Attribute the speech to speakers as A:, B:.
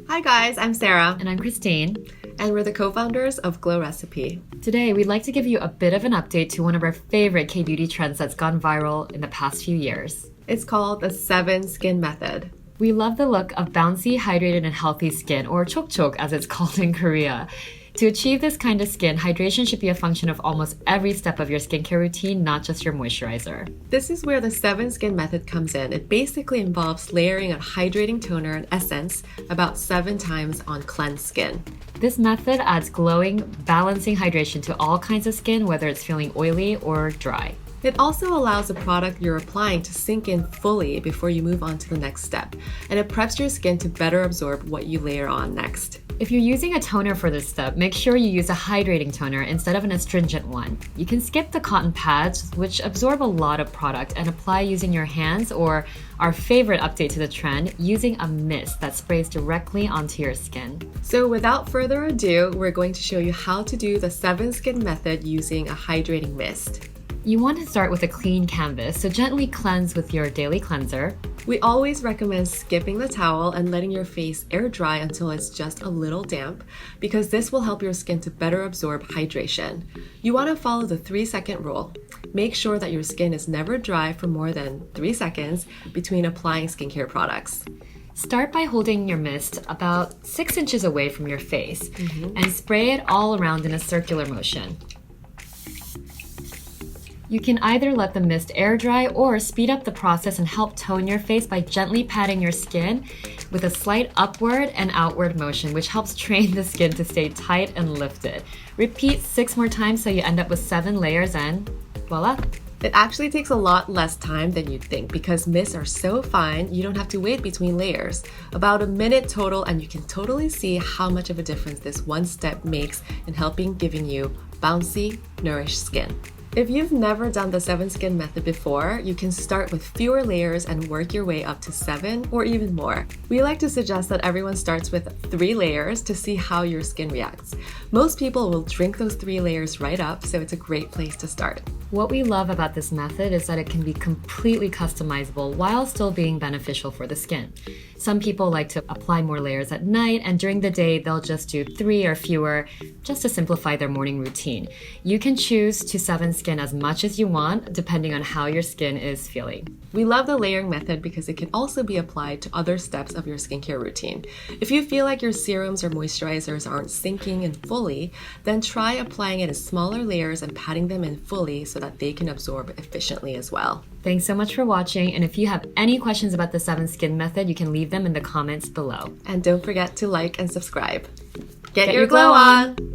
A: Hi guys, I'm Sarah.
B: And I'm Christine.
A: And we're the co-founders of Glow Recipe.
B: Today, we'd like to give you a bit of an update to one of our favorite K-beauty trends that's gone viral in the past few years.
A: It's called the 7 Skin Method.
B: We love the look of bouncy, hydrated, and healthy skin, or chokchok as it's called in Korea. To achieve this kind of skin, hydration should be a function of almost every step of your skincare routine, not just your moisturizer.
A: This is where the 7 Skin Method comes in. It basically involves layering a hydrating toner and essence about 7 times on cleansed skin.
B: This method adds glowing, balancing hydration to all kinds of skin, whether it's feeling oily or dry.
A: It also allows the product you're applying to sink in fully before you move on to the next step, and it preps your skin to better absorb what you layer on next.
B: If you're using a toner for this step, make sure you use a hydrating toner instead of an astringent one. You can skip the cotton pads, which absorb a lot of product, and apply using your hands, or our favorite update to the trend, using a mist that sprays directly onto your skin.
A: So without further ado, we're going to show you how to do the 7 Skin Method using a hydrating mist.
B: You want to start with a clean canvas, so gently cleanse with your daily cleanser.
A: We always recommend skipping the towel and letting your face air dry until it's just a little damp, because this will help your skin to better absorb hydration. You want to follow the 3-second rule. Make sure that your skin is never dry for more than 3 seconds between applying skincare products.
B: Start by holding your mist about 6 inches away from your face and spray it all around in a circular motion. You can either let the mist air dry or speed up the process and help tone your face by gently patting your skin with a slight upward and outward motion, which helps train the skin to stay tight and lifted. Repeat 6 more times so you end up with 7 layers and voila!
A: It actually takes a lot less time than you'd think because mists are so fine you don't have to wait between layers. About a minute total, and you can totally see how much of a difference this one step makes in helping giving you bouncy, nourished skin. If you've never done the 7 Skin Method before, you can start with fewer layers and work your way up to 7 or even more. We like to suggest that everyone starts with 3 layers to see how your skin reacts. Most people will drink those 3 layers right up, so it's a great place to start.
B: What we love about this method is that it can be completely customizable while still being beneficial for the skin. Some people like to apply more layers at night, and during the day they'll just do 3 or fewer just to simplify their morning routine. You can choose to 7 skin as much as you want depending on how your skin is feeling.
A: We love the layering method because it can also be applied to other steps of your skincare routine. If you feel like your serums or moisturizers aren't sinking in fully, then try applying it in smaller layers and patting them in fully so that they can absorb efficiently as well.
B: Thanks so much for watching, and if you have any questions about the 7 Skin Method, you can leave them in the comments below.
A: And don't forget to like and subscribe. Get your glow on!